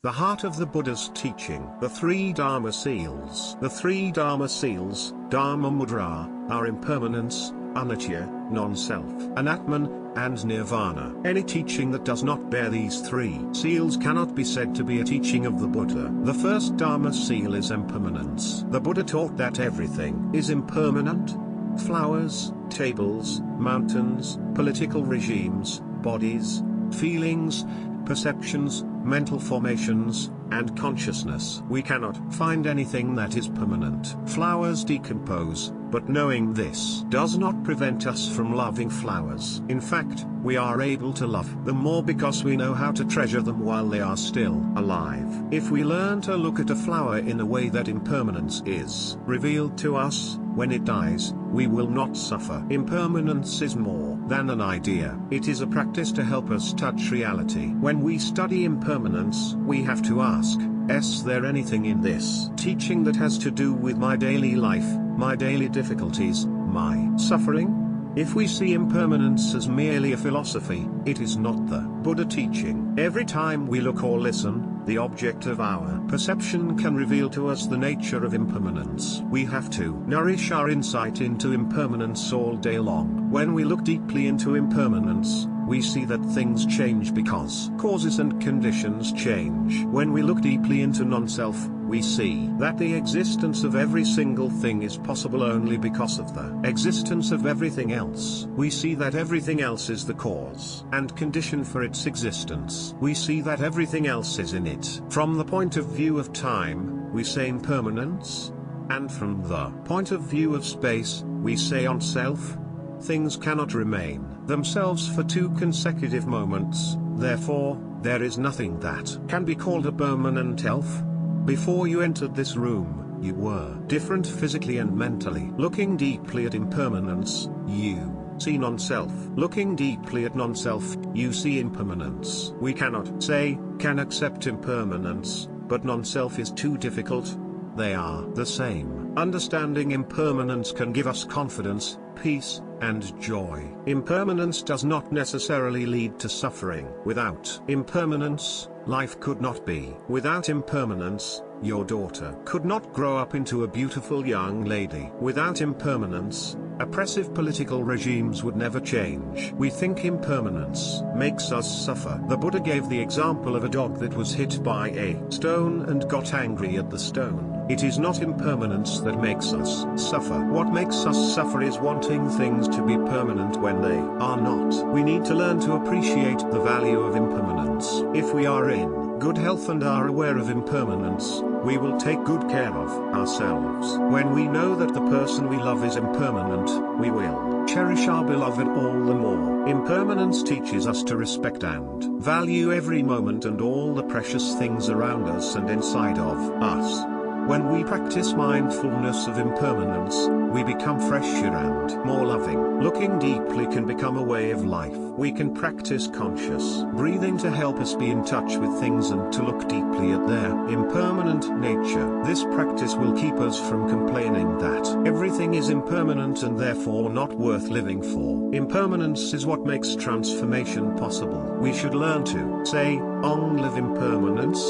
The heart of the Buddha's teaching. The three Dharma Seals. The three Dharma Seals, Dharma Mudra, are impermanence, anitya, nonself, anatman, and nirvana. Any teaching that does not bear these three seals cannot be said to be a teaching of the Buddha. The first Dharma seal is impermanence. The Buddha taught that everything is impermanent. Flowers, tables, mountains, political regimes, bodies, feelings, perceptions, mental formations, and consciousness. We cannot find anything that is permanent. Flowers decompose, but knowing this does not prevent us from loving flowers. In fact, we are able to love them more because we know how to treasure them while they are still alive. If we learn to look at a flower in a way that impermanence is revealed to us, when it dies, we will not suffer. Impermanence is more than an idea. It is a practice to help us touch reality. When we study impermanence, we have to ask, is there anything in this teaching that has to do with my daily life, my daily difficulties, my suffering? If we see impermanence as merely a philosophy, it is not the Buddha teaching. Every time we look or listen, the object of our perception can reveal to us the nature of impermanence. We have to nourish our insight into impermanence all day long. When we look deeply into impermanence, we see that things change because causes and conditions change. When we look deeply into non-self, we see that the existence of every single thing is possible only because of the existence of everything else. We see that everything else is the cause and condition for its existence. We see that everything else is in it. From the point of view of time, we say impermanence, and from the point of view of space, we say on-self. Things cannot remain themselves for 2 consecutive moments, therefore, there is nothing that can be called a permanent elf. Before you entered this room, you were different physically and mentally. Looking deeply at impermanence, you see non-self. Looking deeply at non-self, you see impermanence. We cannot say, can accept impermanence, but non-self is too difficult. They are the same. Understanding impermanence can give us confidence, peace, and joy. Impermanence does not necessarily lead to suffering. Without impermanence, life could not be. Without impermanence, your daughter could not grow up into a beautiful young lady. Without impermanence, oppressive political regimes would never change. We think impermanence makes us suffer. The Buddha gave the example of a dog that was hit by a stone and got angry at the stone. It is not impermanence that makes us suffer. What makes us suffer is wanting things to be permanent when they are not. We need to learn to appreciate the value of impermanence. If we are in good health and are aware of impermanence, we will take good care of ourselves. When we know that the person we love is impermanent, we will cherish our beloved all the more. Impermanence teaches us to respect and value every moment and all the precious things around us and inside of us. When we practice mindfulness of impermanence, we become fresher and more loving. Looking deeply can become a way of life. We can practice conscious breathing to help us be in touch with things and to look deeply at their impermanent nature. This practice will keep us from complaining that everything is impermanent and therefore not worth living for. Impermanence is what makes transformation possible. We should learn to say, "Long live impermanence."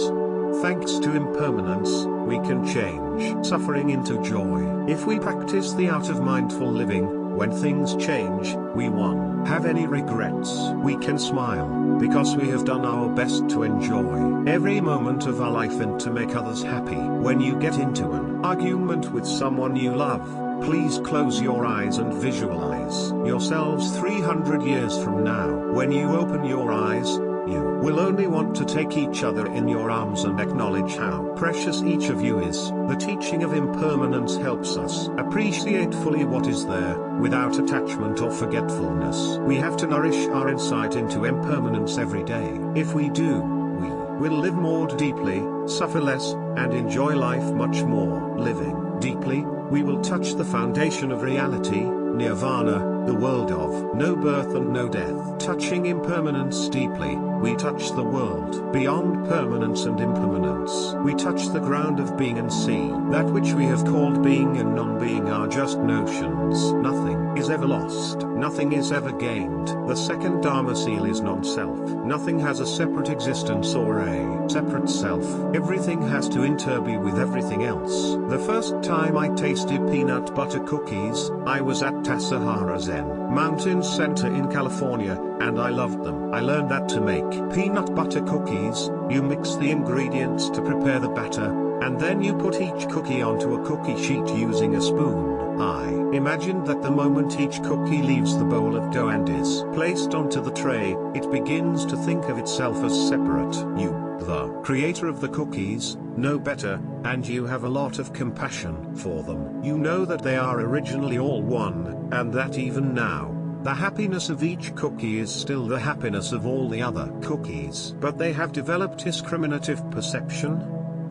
Thanks to impermanence, we can change suffering into joy. If we practice the art of mindful living, when things change, we won't have any regrets. We can smile, because we have done our best to enjoy every moment of our life and to make others happy. When you get into an argument with someone you love, please close your eyes and visualize yourselves 300 years from now. When you open your eyes, you will only want to take each other in your arms and acknowledge how precious each of you is. The teaching of impermanence helps us appreciate fully what is there, without attachment or forgetfulness. We have to nourish our insight into impermanence every day. If we do, we will live more deeply, suffer less, and enjoy life much more. Living deeply, we will touch the foundation of reality, nirvana, the world of no birth and no death. Touching impermanence deeply, we touch the world beyond permanence and impermanence. We touch the ground of being and see that which we have called being and non-being are just notions. Nothing is ever lost. Nothing is ever gained. The second Dharma seal is non-self. Nothing has a separate existence or a separate self. Everything has to interbe with everything else. The first time I tasted peanut butter cookies, I was at Tassajara Zen Mountain Center in California, and I loved them. I learned that to make peanut butter cookies, you mix the ingredients to prepare the batter, and then you put each cookie onto a cookie sheet using a spoon. I imagined that the moment each cookie leaves the bowl of dough and is placed onto the tray, it begins to think of itself as separate. You, the creator of the cookies, know better, and you have a lot of compassion for them. You know that they are originally all one, and that even now, the happiness of each cookie is still the happiness of all the other cookies. But they have developed discriminative perception,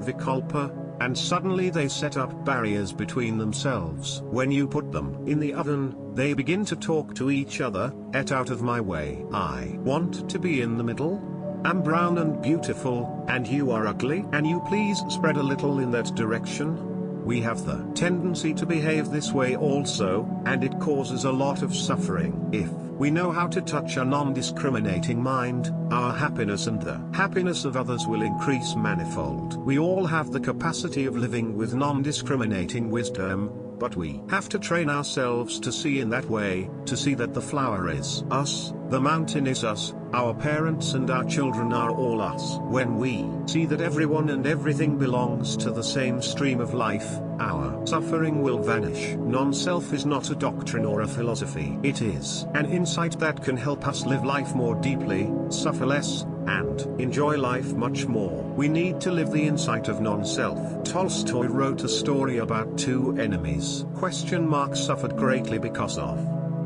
vikalpa, and suddenly they set up barriers between themselves. When you put them in the oven, they begin to talk to each other. Get out of my way. I want to be in the middle. I'm brown and beautiful, and you are ugly. Can you please spread a little in that direction? We have the tendency to behave this way also, and it causes a lot of suffering. If we know how to touch a non-discriminating mind, our happiness and the happiness of others will increase manifold. We all have the capacity of living with non-discriminating wisdom, but we have to train ourselves to see in that way, to see that the flower is us, the mountain is us, our parents and our children are all us. When we see that everyone and everything belongs to the same stream of life, our suffering will vanish. Non-self is not a doctrine or a philosophy. It is an insight that can help us live life more deeply, suffer less, and enjoy life much more. We need to live the insight of non-self. Tolstoy wrote a story about two enemies. Suffered greatly because of ?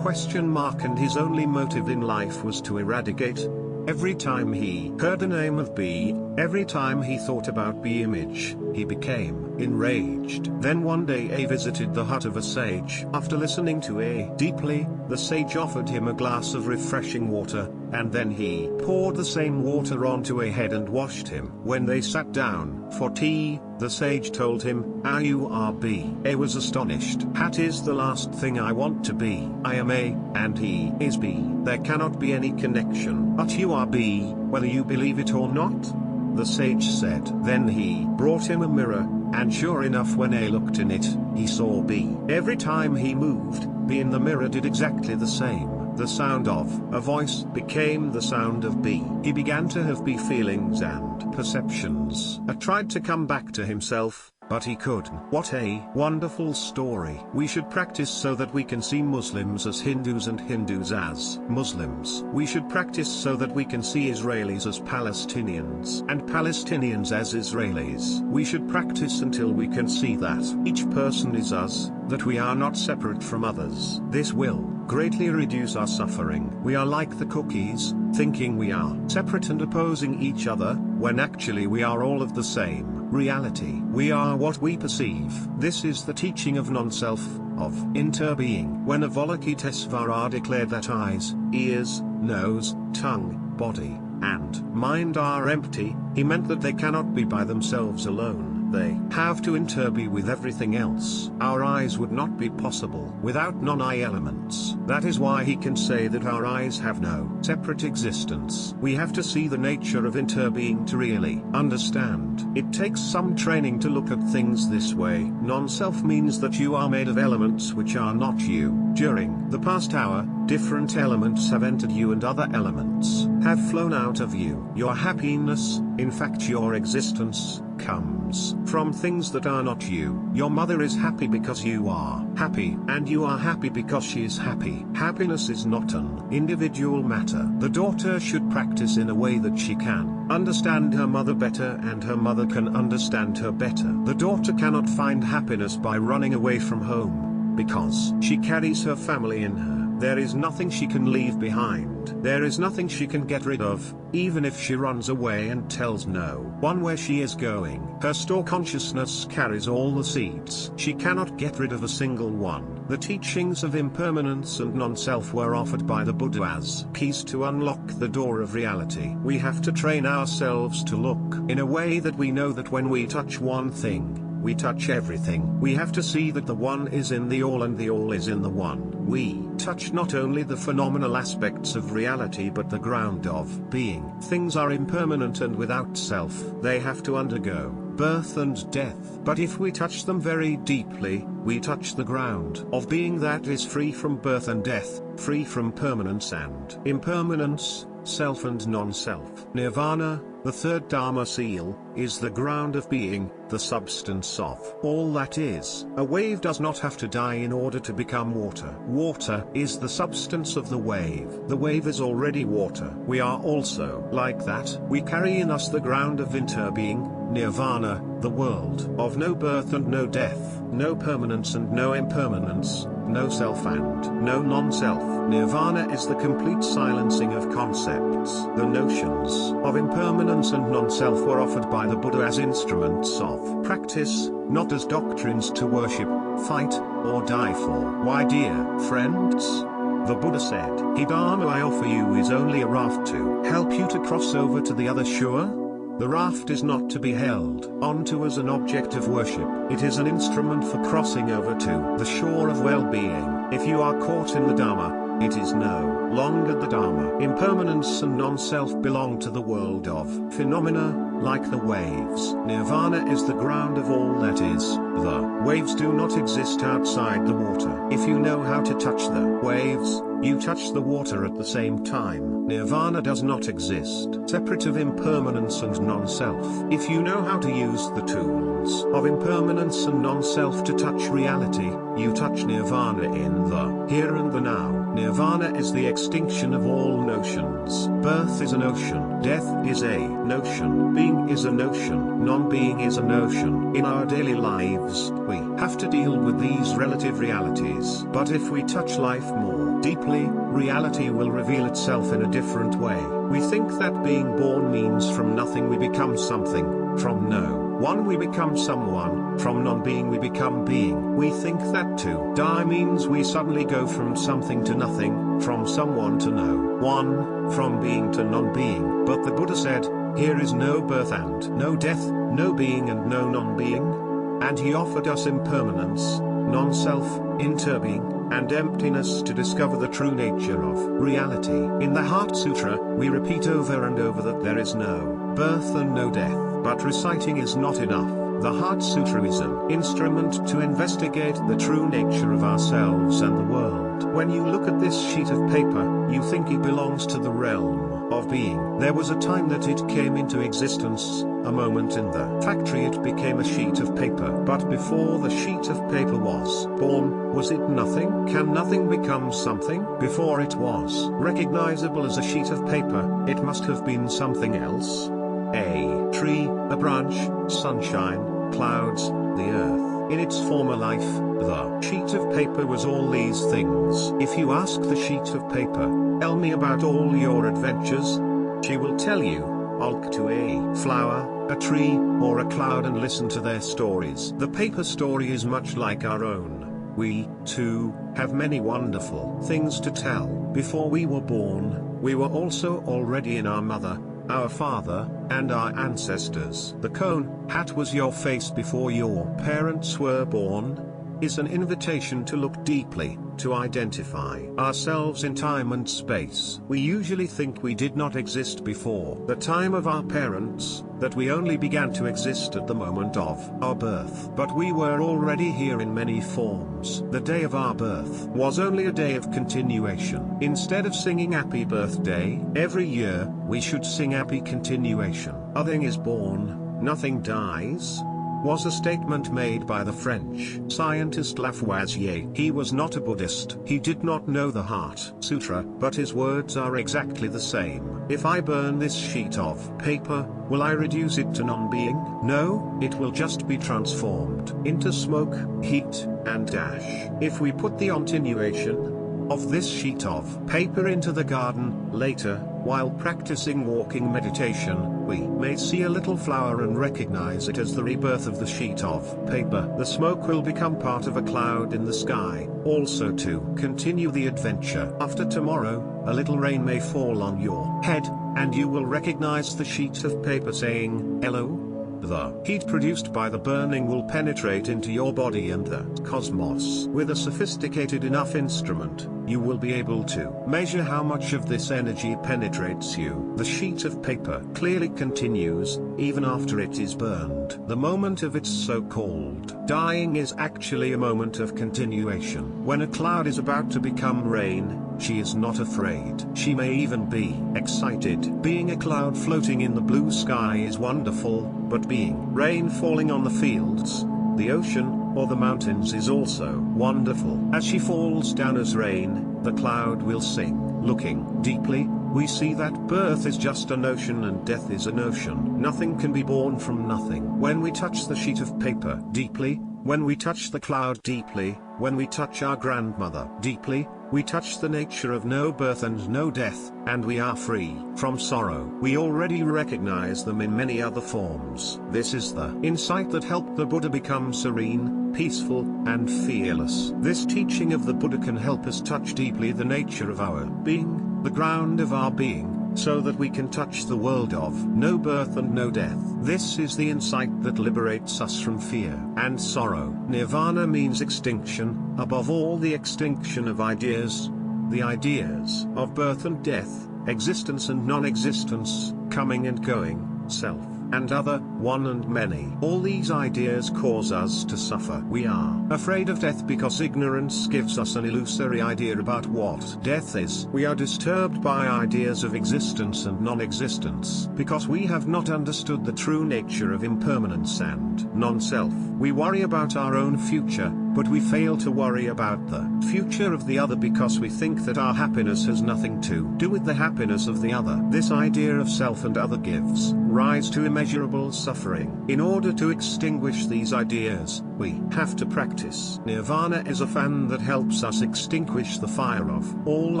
And his only motive in life was to eradicate. Every time he heard the name of B, every time he thought about B image, he became enraged. Then one day A visited the hut of a sage. After listening to A deeply, the sage offered him a glass of refreshing water, and then he poured the same water onto A head and washed him. When they sat down for tea, the sage told him, you are B. A was astonished. Hat is the last thing I want to be. I am A, and he is B. There cannot be any connection. But you are B, whether you believe it or not? The sage said. Then he brought him a mirror, and sure enough when A looked in it, he saw B. Every time he moved, B in the mirror did exactly the same. The sound of a voice became the sound of B. He began to have B feelings and perceptions. A tried to come back to himself, but he couldn't. What a wonderful story. We should practice so that we can see Muslims as Hindus and Hindus as Muslims. We should practice so that we can see Israelis as Palestinians and Palestinians as Israelis. We should practice until we can see that each person is us, that we are not separate from others. This will greatly reduce our suffering. We are like the cookies, thinking we are separate and opposing each other, when actually we are all of the same reality. We are what we perceive. This is the teaching of non-self, of interbeing. When Avalokitesvara declared that eyes, ears, nose, tongue, body, and mind are empty, he meant that they cannot be by themselves alone. They have to interbe with everything else. Our eyes would not be possible without non-I elements. That is why he can say that our eyes have no separate existence. We have to see the nature of interbeing to really understand. It takes some training to look at things this way. Non-self means that you are made of elements which are not you. During the past hour, different elements have entered you and other elements have flown out of you. Your happiness, in fact your existence, comes from things that are not you. Your mother is happy because you are happy, and you are happy because she is happy. Happiness is not an individual matter. The daughter should practice in a way that she can understand her mother better and her mother can understand her better. The daughter cannot find happiness by running away from home, because she carries her family in her. There is nothing she can leave behind. There is nothing she can get rid of, even if she runs away and tells no one where she is going. Her store consciousness carries all the seeds. She cannot get rid of a single one. The teachings of impermanence and non-self were offered by the Buddha as keys to unlock the door of reality. We have to train ourselves to look in a way that we know that when we touch one thing, we touch everything. We have to see that the one is in the all and the all is in the one. We touch not only the phenomenal aspects of reality but the ground of being. Things are impermanent and without self. They have to undergo birth and death. But if we touch them very deeply, we touch the ground of being that is free from birth and death, free from permanence and impermanence, self and non-self. Nirvana, the third Dharma seal, is the ground of being, the substance of all that is. A wave does not have to die in order to become water. Water is the substance of the wave. The wave is already water. We are also like that. We carry in us the ground of interbeing, nirvana, the world of no birth and no death, no permanence and no impermanence, no self and no non-self. Nirvana is the complete silencing of concepts. The notions of impermanence and non-self were offered by the Buddha as instruments of practice, not as doctrines to worship, fight, or die for. Why, dear friends? The Buddha said, "The Dharma I offer you is only a raft to help you to cross over to the other shore." The raft is not to be held onto as an object of worship. It is an instrument for crossing over to the shore of well-being. If you are caught in the Dharma, it is no longer the Dharma. Impermanence and non-self belong to the world of phenomena, like the waves. Nirvana is the ground of all that is. The waves do not exist outside the water. If you know how to touch the waves, you touch the water at the same time. Nirvana does not exist separate of impermanence and non-self. If you know how to use the tools of impermanence and non-self to touch reality, you touch nirvana in the here and the now. Nirvana is the extinction of all notions. Birth is a notion. Death is a notion. Being is a notion. Non-being is a notion. In our daily lives, we have to deal with these relative realities. But if we touch life more deeply, reality will reveal itself in a different way. We think that being born means from nothing we become something, from no one we become someone, from non-being we become being. We think that to die means we suddenly go from something to nothing, from someone to no one, from being to non-being. But the Buddha said, here is no birth and no death, no being and no non-being. And he offered us impermanence, non-self, interbeing, and emptiness to discover the true nature of reality. In the Heart Sutra, we repeat over and over that there is no birth and no death. But reciting is not enough. The Heart Sutra is an instrument to investigate the true nature of ourselves and the world. When you look at this sheet of paper, you think it belongs to the realm of being. There was a time that it came into existence, a moment in the factory it became a sheet of paper. But before the sheet of paper was born, was it nothing? Can nothing become something? Before it was recognizable as a sheet of paper, it must have been something else. A tree, a branch, sunshine, clouds, the earth. In its former life, the sheet of paper was all these things. If you ask the sheet of paper, tell me about all your adventures, she will tell you. Look to a flower, a tree, or a cloud and listen to their stories. The paper story is much like our own. We, too, have many wonderful things to tell. Before we were born, we were also already in our mother, our father, and our ancestors. The cone hat was your face before your parents were born, is an invitation to look deeply, to identify ourselves in time and space. We usually think we did not exist before the time of our parents, that we only began to exist at the moment of our birth. But we were already here in many forms. The day of our birth was only a day of continuation. Instead of singing happy birthday every year, we should sing happy continuation. Nothing is born, nothing dies, was a statement made by the French scientist Lavoisier. He was not a Buddhist. He did not know the Heart Sutra, but his words are exactly the same. If I burn this sheet of paper, will I reduce it to non-being? No, it will just be transformed into smoke, heat, and ash. If we put the continuation of this sheet of paper into the garden, later, while practicing walking meditation, we may see a little flower and recognize it as the rebirth of the sheet of paper. The smoke will become part of a cloud in the sky. Also to continue the adventure. After tomorrow, a little rain may fall on your head, and you will recognize the sheet of paper saying, hello. The heat produced by the burning will penetrate into your body and the cosmos. With a sophisticated enough instrument, you will be able to measure how much of this energy penetrates you. The sheet of paper clearly continues, even after it is burned. The moment of its so-called dying is actually a moment of continuation. When a cloud is about to become rain, she is not afraid. She may even be excited. Being a cloud floating in the blue sky is wonderful, but being rain falling on the fields, the ocean, or the mountains is also wonderful. As she falls down as rain, the cloud will sing. Looking deeply, we see that birth is just an ocean and death is an ocean. Nothing can be born from nothing. When we touch the sheet of paper deeply, when we touch the cloud deeply, when we touch our grandmother deeply, we touch the nature of no birth and no death, and we are free from sorrow. We already recognize them in many other forms. This is the insight that helped the Buddha become serene, peaceful, and fearless. This teaching of the Buddha can help us touch deeply the nature of our being, the ground of our being, so that we can touch the world of no birth and no death. This is the insight that liberates us from fear and sorrow. Nirvana means extinction, above all the extinction of ideas. The ideas of birth and death, existence and non-existence, coming and going, self and other, one and many. All these ideas cause us to suffer. We are afraid of death because ignorance gives us an illusory idea about what death is. We are disturbed by ideas of existence and non-existence because we have not understood the true nature of impermanence and non-self. We worry about our own future, but we fail to worry about the future of the other because we think that our happiness has nothing to do with the happiness of the other. This idea of self and other gives rise to immeasurable suffering. In order to extinguish these ideas, we have to practice. Nirvana is a fan that helps us extinguish the fire of all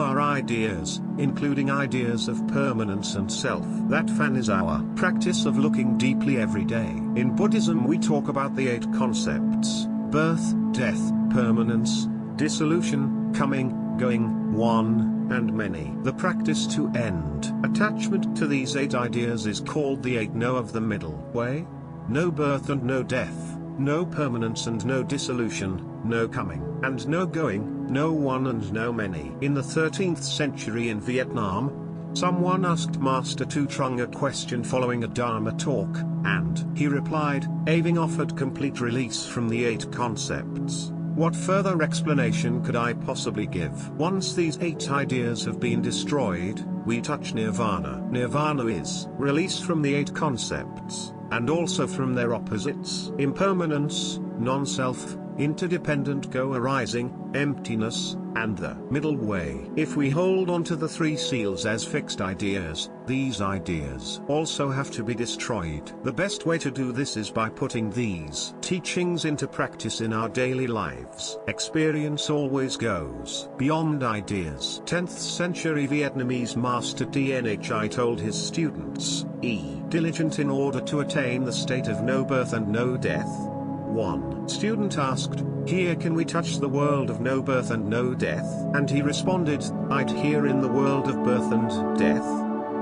our ideas, including ideas of permanence and self. That fan is our practice of looking deeply every day. In Buddhism we talk about the 8 concepts: birth, death, permanence, dissolution, coming, going, one, and many. The practice to end attachment to these 8 ideas is called the 8 No of the middle way. No birth and no death, no permanence and no dissolution, no coming and no going, no one and no many. In the 13th century in Vietnam, someone asked Master Tu Trung a question following a Dharma talk, and he replied, having offered complete release from the 8 concepts. What further explanation could I possibly give? Once these 8 ideas have been destroyed, we touch nirvana. Nirvana is released from the 8 concepts, and also from their opposites: impermanence, non-self, interdependent co-arising, emptiness, and the middle way. If we hold on to the 3 seals as fixed ideas, these ideas also have to be destroyed. The best way to do this is by putting these teachings into practice in our daily lives. Experience always goes beyond ideas. 10th century Vietnamese master Thi told his students, diligent in order to attain the state of no birth and no death. One student asked, "Here can we touch the world of no birth and no death?" And he responded, "I'd here in the world of birth and death.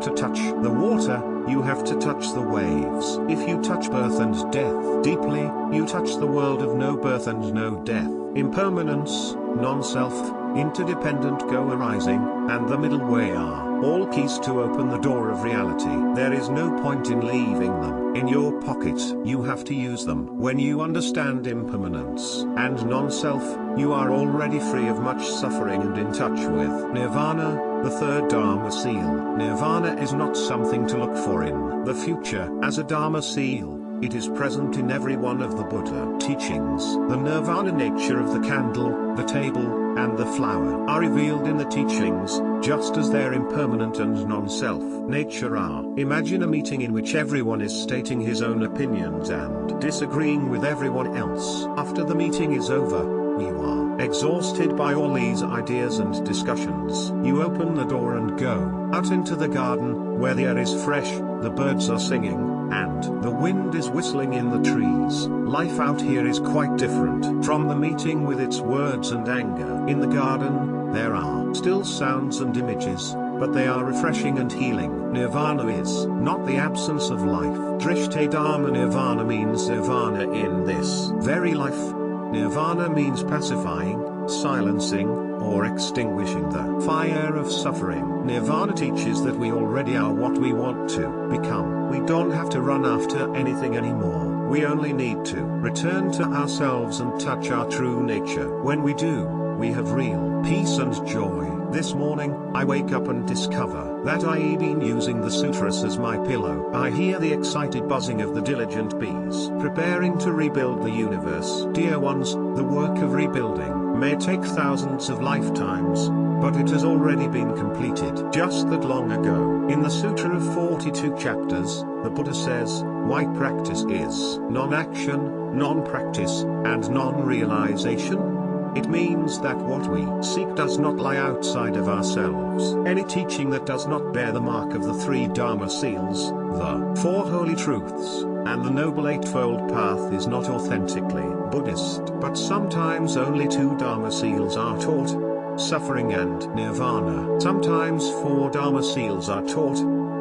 To touch the water, you have to touch the waves. If you touch birth and death deeply, you touch the world of no birth and no death. Impermanence, non-self, interdependent co-arising, and the middle way are all keys to open the door of reality. There is no point in leaving them in your pocket. You have to use them. When you understand impermanence and non-self, you are already free of much suffering and in touch with nirvana, the 3rd Dharma seal. Nirvana is not something to look for in the future as a Dharma seal. It is present in every one of the Buddha teachings. The nirvana nature of the candle, the table, and the flower are revealed in the teachings, just as their impermanent and non-self nature are. Imagine a meeting in which everyone is stating his own opinions and disagreeing with everyone else. After the meeting is over, you are exhausted by all these ideas and discussions. You open the door and go out into the garden, where the air is fresh, the birds are singing, and the wind is whistling in the trees. Life out here is quite different from the meeting with its words and anger. In the garden, there are still sounds and images, but they are refreshing and healing. Nirvana is not the absence of life. THREE DHARMA Nirvana means nirvana in this very life. Nirvana means pacifying, silencing, or extinguishing the fire of suffering. Nirvana teaches that we already are what we want to become. We don't have to run after anything anymore. We only need to return to ourselves and touch our true nature. When we do, we have real peace and joy. This morning, I wake up and discover that I've been using the sutras as my pillow. I hear the excited buzzing of the diligent bees, preparing to rebuild the universe. Dear ones, the work of rebuilding may take thousands of lifetimes, but it has already been completed just that long ago. In the Sutra of 42 chapters, the Buddha says, why practice is non-action, non-practice, and non-realization? It means that what we seek does not lie outside of ourselves. Any teaching that does not bear the mark of the three Dharma seals, the Four Holy Truths, and the Noble Eightfold Path is not authentically Buddhist. But sometimes only two Dharma seals are taught, suffering and nirvana. Sometimes four Dharma seals are taught,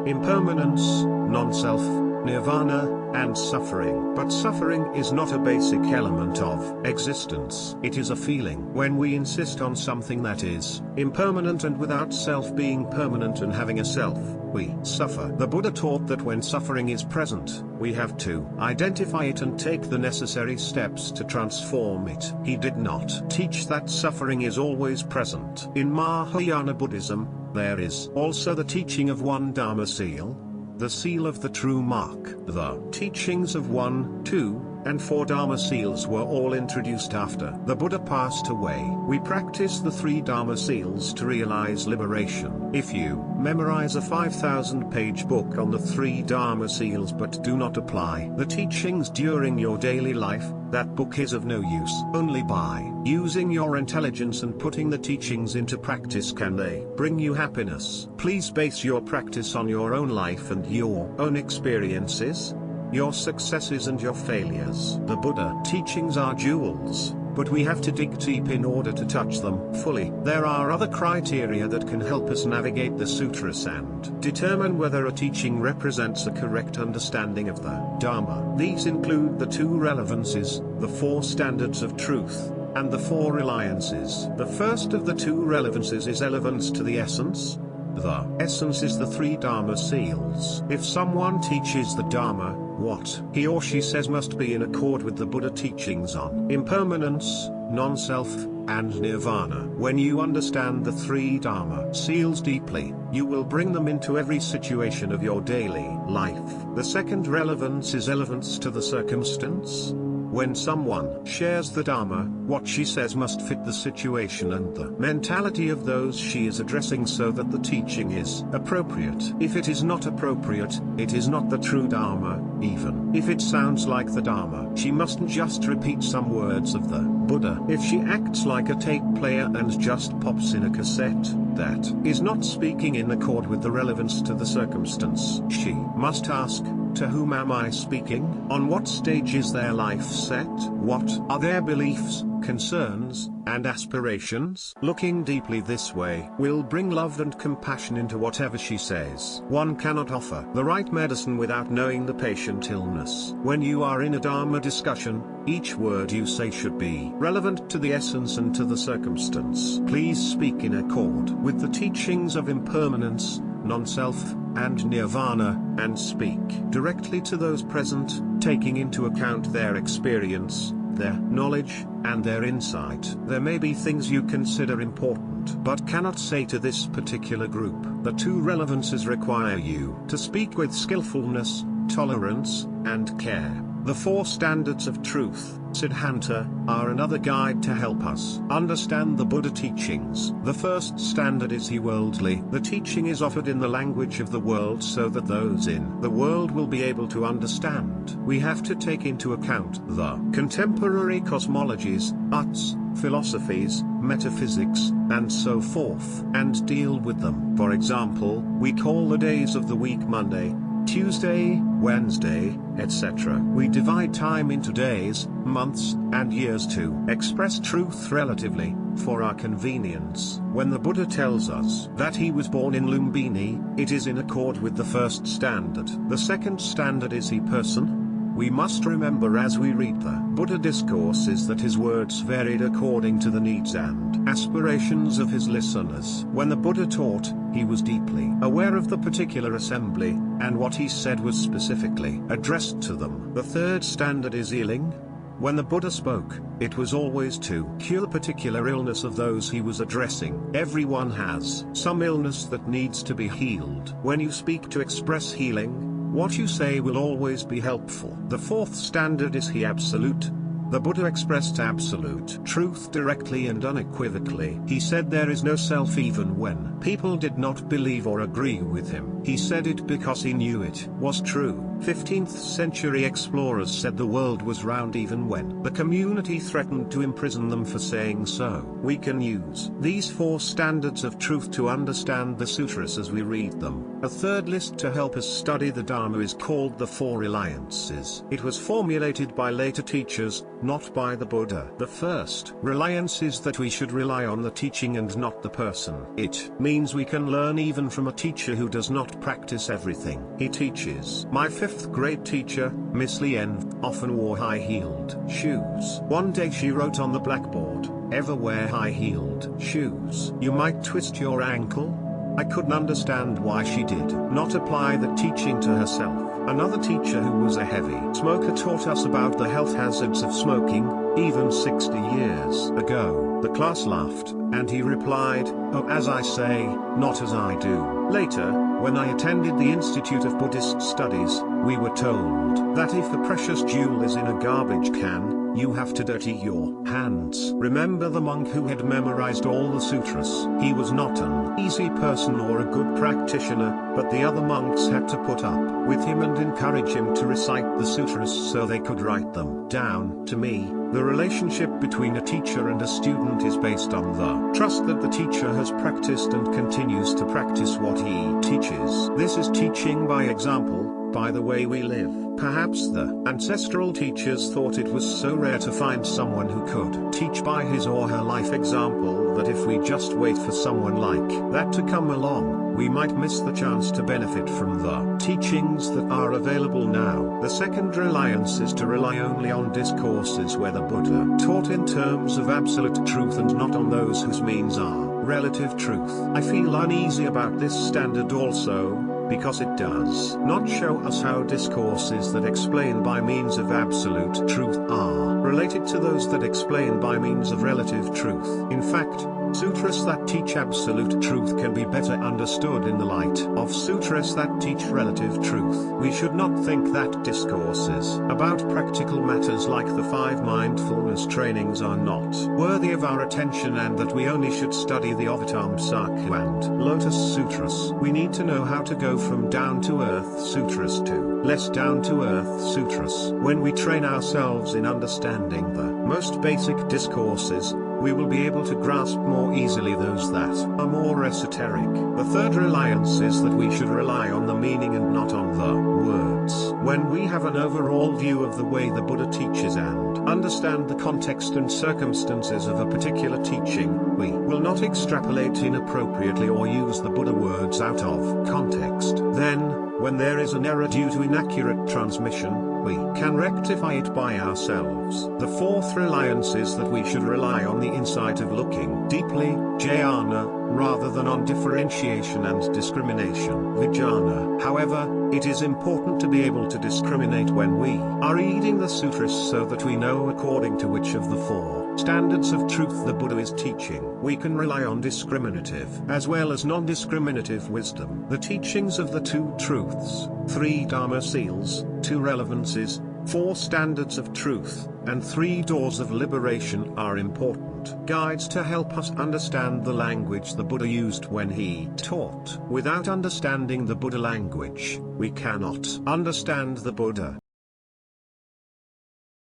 impermanence, non-self, nirvana, and suffering. But suffering is not a basic element of existence. It is a feeling. When we insist on something that is impermanent and without self being permanent and having a self, we suffer. The Buddha taught that when suffering is present, we have to identify it and take the necessary steps to transform it. He did not teach that suffering is always present. In Mahayana Buddhism, there is also the teaching of one Dharma seal, the seal of the true mark. The teachings of 1, 2, and 4 Dharma seals were all introduced after the Buddha passed away. We practice the 3 Dharma seals to realize liberation. If you memorize a 5,000-page book on the 3 Dharma seals but do not apply the teachings during your daily life, that book is of no use. Only by using your intelligence and putting the teachings into practice can they bring you happiness. Please base your practice on your own life and your own experiences, your successes and your failures. The Buddha teachings are jewels, but we have to dig deep in order to touch them fully. There are other criteria that can help us navigate the sutras and determine whether a teaching represents a correct understanding of the Dharma. These include the 2 relevances, the 4 standards of truth, and the 4 reliances. The first of the 2 relevances is relevance to the essence. The essence is the 3 Dharma seals. If someone teaches the Dharma, what he or she says must be in accord with the Buddha teachings on impermanence, non-self, and nirvana. When you understand the 3 Dharma seals deeply, you will bring them into every situation of your daily life. The second relevance is relevance to the circumstance. When someone shares the Dharma, what she says must fit the situation and the mentality of those she is addressing so that the teaching is appropriate. If it is not appropriate, it is not the true Dharma, even if it sounds like the Dharma. She mustn't just repeat some words of the Buddha. If she acts like a tape player and just pops in a cassette, that is not speaking in accord with the relevance to the circumstance. She must ask, to whom am I speaking? On what stage is their life set? What are their beliefs, concerns, and aspirations? Looking deeply this way will bring love and compassion into whatever she says. One cannot offer the right medicine without knowing the patient illness. When you are in a Dharma discussion, each word you say should be relevant to the essence and to the circumstance. Please speak in accord with the teachings of impermanence, non-self, and nirvana, and speak directly to those present, taking into account their experience, their knowledge, and their insight. There may be things you consider important but cannot say to this particular group. The 2 relevances require you to speak with skillfulness, tolerance, and care. The 4 standards of truth, Siddhanta, are another guide to help us understand the Buddha teachings. The first standard is worldly. The teaching is offered in the language of the world so that those in the world will be able to understand. We have to take into account the contemporary cosmologies, arts, philosophies, metaphysics, and so forth, and deal with them. For example, we call the days of the week Monday, Tuesday, Wednesday, etc. We divide time into days, months, and years to express truth relatively for our convenience. When the Buddha tells us that he was born in Lumbini, it is in accord with the first standard. The second standard is he person. We must remember as we read the Buddha discourses that his words varied according to the needs and aspirations of his listeners. When the Buddha taught, he was deeply aware of the particular assembly, and what he said was specifically addressed to them. The third standard is healing. When the Buddha spoke, it was always to cure the particular illness of those he was addressing. Everyone has some illness that needs to be healed. When you speak to express healing, what you say will always be helpful. The fourth standard is he absolute. The Buddha expressed absolute truth directly and unequivocally. He said there is no self even when people did not believe or agree with him. He said it because he knew it was true. 15th century explorers said the world was round even when the community threatened to imprison them for saying so. We can use these four standards of truth to understand the sutras as we read them. A third list to help us study the Dharma is called the Four Reliances. It was formulated by later teachers, not by the Buddha. The first reliance is that we should rely on the teaching and not the person. It means we can learn even from a teacher who does not practice everything he teaches. My fifth grade teacher, Miss Lien, often wore high-heeled shoes. One day she wrote on the blackboard, "Ever wear high-heeled shoes? You might twist your ankle." I couldn't understand why she did not apply the teaching to herself. Another teacher who was a heavy smoker taught us about the health hazards of smoking, even 60 years ago. The class laughed, and he replied, "Oh, as I say, not as I do." Later, when I attended the Institute of Buddhist Studies, we were told that if a precious jewel is in a garbage can, you have to dirty your hands. Remember the monk who had memorized all the sutras. He was not an easy person or a good practitioner, but the other monks had to put up with him and encourage him to recite the sutras so they could write them down. To me, the relationship between a teacher and a student is based on the trust that the teacher has practiced and continues to practice what he teaches. This is teaching by example, by the way we live. Perhaps the ancestral teachers thought it was so rare to find someone who could teach by his or her life example that if we just wait for someone like that to come along, we might miss the chance to benefit from the teachings that are available now. The second reliance is to rely only on discourses where the Buddha taught in terms of absolute truth and not on those whose means are relative truth. I feel uneasy about this standard also, because it does not show us how discourses that explain by means of absolute truth are related to those that explain by means of relative truth. In fact, sutras that teach absolute truth can be better understood in the light of sutras that teach relative truth. We should not think that discourses about practical matters like the 5 mindfulness trainings are not worthy of our attention and that we only should study the Avatamsaka and Lotus Sutras. We need to know how to go from down-to-earth sutras to less down-to-earth sutras. When we train ourselves in understanding the most basic discourses, we will be able to grasp more easily those that are more esoteric. The third reliance is that we should rely on the meaning and not on the words. When we have an overall view of the way the Buddha teaches and understand the context and circumstances of a particular teaching, we will not extrapolate inappropriately or use the Buddha words out of context. Then, when there is an error due to inaccurate transmission, we can rectify it by ourselves. The fourth reliance is that we should rely on the insight of looking deeply, jhana, rather than on differentiation and discrimination, vijnana. However, it is important to be able to discriminate when we are reading the sutras so that we know according to which of the four standards of truth the Buddha is teaching. We can rely on discriminative as well as non-discriminative wisdom. The teachings of the two truths, 3 Dharma Seals, 2 relevances, 4 standards of truth, and 3 doors of liberation are important guides to help us understand the language the Buddha used when he taught. Without understanding the Buddha language, we cannot understand the Buddha.